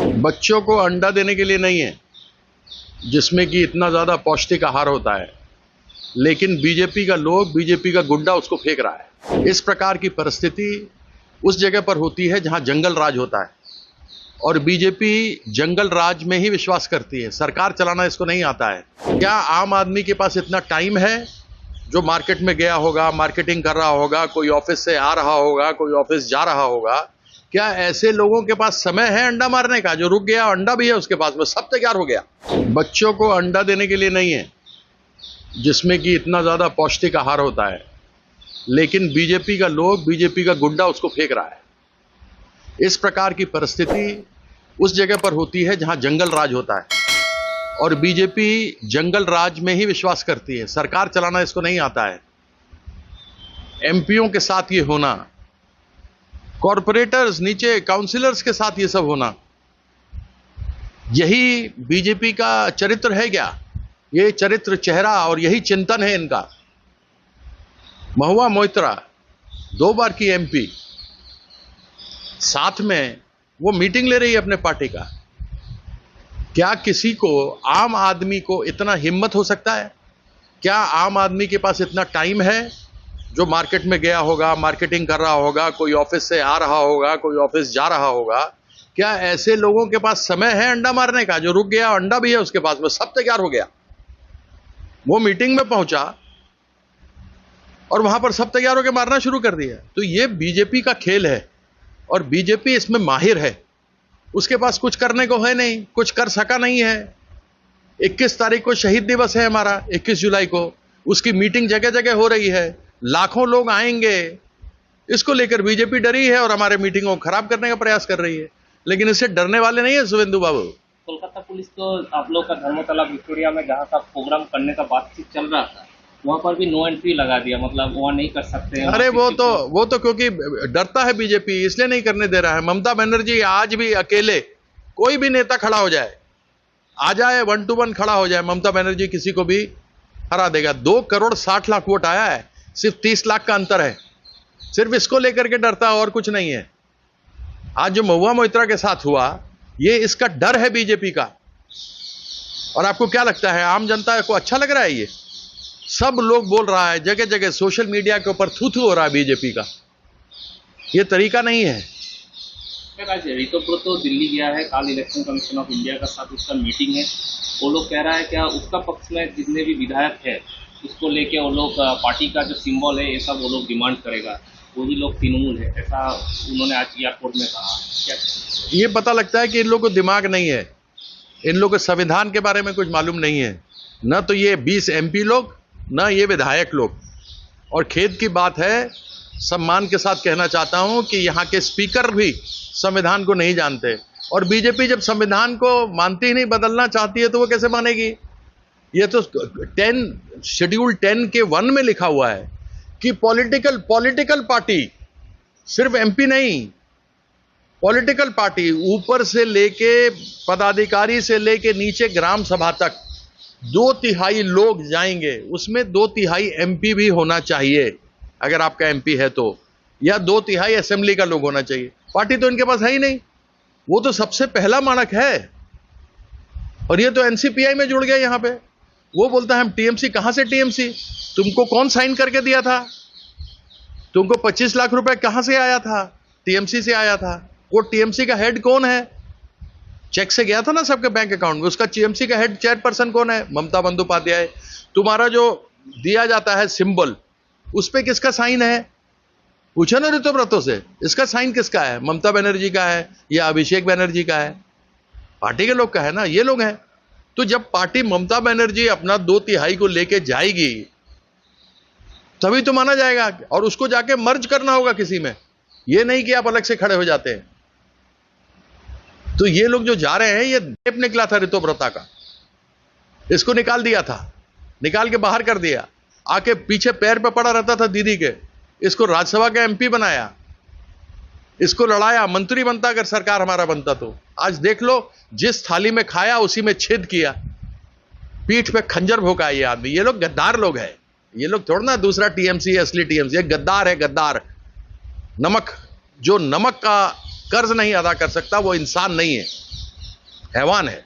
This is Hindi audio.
बच्चों को अंडा देने के लिए नहीं है, जिसमें कि इतना ज़्यादा पौष्टिक आहार होता है, लेकिन बीजेपी का लोग, बीजेपी का गुंडा उसको फेंक रहा है। इस प्रकार की परिस्थिति उस जगह पर होती है जहां जंगल राज होता है, और बीजेपी जंगल राज में ही विश्वास करती है। सरकार चलाना इसको नहीं आता है। क्या आम आदमी के पास इतना टाइम है जो मार्केट में गया होगा, मार्केटिंग कर रहा होगा, कोई ऑफिस से आ रहा होगा, कोई ऑफिस जा रहा होगा? क्या ऐसे लोगों के पास समय है अंडा मारने का? जो रुक गया अंडा भी है उसके पास में, सब तैयार हो गया। बच्चों को अंडा देने के लिए नहीं है, जिसमें कि इतना ज्यादा पौष्टिक आहार होता है, लेकिन बीजेपी का लोग, बीजेपी का गुंडा उसको फेंक रहा है। इस प्रकार की परिस्थिति उस जगह पर होती है जहां जंगल राज होता है, और बीजेपी जंगल राज में ही विश्वास करती है। सरकार चलाना इसको नहीं आता है। एमपीओं के साथ ये होना, कॉरपोरेटर्स, नीचे काउंसिलर्स के साथ ये सब होना, यही बीजेपी का चरित्र है क्या? ये चरित्र, चेहरा और यही चिंतन है इनका। महुआ मोइत्रा 2 बार की एमपी, साथ में वो मीटिंग ले रही है अपने पार्टी का। क्या किसी को, आम आदमी को इतना हिम्मत हो सकता है? क्या आम आदमी के पास इतना टाइम है जो मार्केट में गया होगा, मार्केटिंग कर रहा होगा, कोई ऑफिस से आ रहा होगा, कोई ऑफिस जा रहा होगा? क्या ऐसे लोगों के पास समय है अंडा मारने का? जो रुक गया अंडा भी है उसके पास में, सब तैयार हो गया। वो मीटिंग में पहुंचा और वहां पर सब तैयार होकर मारना शुरू कर दिया। तो ये बीजेपी का खेल है, और बीजेपी इसमें माहिर है। उसके पास कुछ करने को है नहीं, कुछ कर सका नहीं है। 21 तारीख को शहीद दिवस है हमारा, 21 जुलाई को। उसकी मीटिंग जगह जगह हो रही है, लाखों लोग आएंगे। इसको लेकर बीजेपी डरी है और हमारे मीटिंगों को खराब करने का प्रयास कर रही है, लेकिन इससे डरने वाले नहीं है शुभेंदु बाबू। कोलकाता पुलिस तो आप लोग का धर्मतला विक्टोरिया में जहाँ का प्रोग्राम करने का बातचीत चल रहा था, वहां पर भी नो एंट्री लगा दिया, मतलब वहां नहीं कर सकते हैं। अरे वो तो क्योंकि डरता है बीजेपी, इसलिए नहीं करने दे रहा है। ममता बनर्जी आज भी अकेले, कोई भी नेता खड़ा हो जाए, आ जाए 1 to 1 खड़ा हो जाए, ममता बनर्जी किसी को भी हरा देगा। 2 करोड़ 60 लाख वोट आया है, सिर्फ 30 लाख का अंतर है। सिर्फ इसको लेकर के डरता है और कुछ नहीं है। आज जो महुआ मोइत्रा के साथ हुआ, ये इसका डर है बीजेपी का। और आपको क्या लगता है, आम जनता को अच्छा लग रहा है? ये सब लोग बोल रहा है, जगह जगह सोशल मीडिया के ऊपर थू हो रहा है बीजेपी का। ये तरीका नहीं है। आज ऋतुव्रत तो दिल्ली गया है, कल इलेक्शन कमीशन ऑफ इंडिया का साथ उसका मीटिंग है। वो लोग कह रहा है क्या उसका पक्ष में जितने भी विधायक है उसको लेके वो लोग पार्टी का जो सिंबल है ये सब वो लोग डिमांड करेगा, वही लोग तृणमूल है, ऐसा उन्होंने आज एयरपोर्ट में कहा। क्या ये पता लगता है कि इन लोगों को दिमाग नहीं है, इन लोगों को संविधान के बारे में कुछ मालूम नहीं है। न तो ये 20 एमपी लोग, न ये विधायक लोग। और खेद की बात है, सम्मान के साथ कहना चाहता हूं कि यहाँ के स्पीकर भी संविधान को नहीं जानते। और बीजेपी जब संविधान को मानती ही नहीं, बदलना चाहती है, तो वो कैसे मानेगी? ये तो शेड्यूल 10 के 1 में लिखा हुआ है कि पॉलिटिकल पार्टी, सिर्फ एमपी नहीं, पॉलिटिकल पार्टी ऊपर से लेके पदाधिकारी से लेके नीचे ग्राम सभा तक 2/3 लोग जाएंगे, उसमें 2/3 एमपी भी होना चाहिए अगर आपका एमपी है तो, या 2/3 असेंबली का लोग होना चाहिए। पार्टी तो इनके पास है ही नहीं। वो तो सबसे पहला मानक है। और ये तो एनसीपीआई में जुड़ गया यहाँ पे। वो बोलता है हम टीएमसी। कहां से टीएमसी? तुमको कौन साइन करके दिया था? तुमको 25 लाख रुपए कहां से आया था? टीएमसी से आया था। वो टीएमसी का हेड कौन है? चेक से गया था ना सबके बैंक अकाउंट में। उसका टीएमसी का हेड चेयरपर्सन कौन है? ममता बंदोपाध्याय। तुम्हारा जो दिया जाता है सिंबल, उस पे किसका साइन है? पूछो ना ऋतुव्रतों से, इसका साइन किसका है? ममता बनर्जी का है या अभिषेक बनर्जी का है? पार्टी के लोग का है ना, ये लोग हैं। तो जब पार्टी ममता बनर्जी अपना 2/3 को लेके जाएगी, तभी तो माना जाएगा। और उसको जाके मर्ज करना होगा किसी में, ये नहीं कि आप अलग से खड़े हो जाते हैं। तो ये लोग जो जा रहे हैं, ये टेप निकला था ऋतुव्रता का, इसको निकाल दिया था, निकाल के बाहर कर दिया। आके पीछे पैर पे पड़ा रहता था दीदी के, इसको राज्यसभा का एमपी बनाया, इसको लड़ाया। मंत्री बनता अगर सरकार हमारा बनता तो। आज देख लो, जिस थाली में खाया उसी में छेद किया, पीठ पे खंजर भोंका ये आदमी। ये लोग गद्दार लोग हैं। ये लोग थोड़ा ना दूसरा टीएमसी, असली टीएमसी। गद्दार है, गद्दार। नमक, जो नमक का कर्ज नहीं अदा कर सकता वो इंसान नहीं है। हैवान है।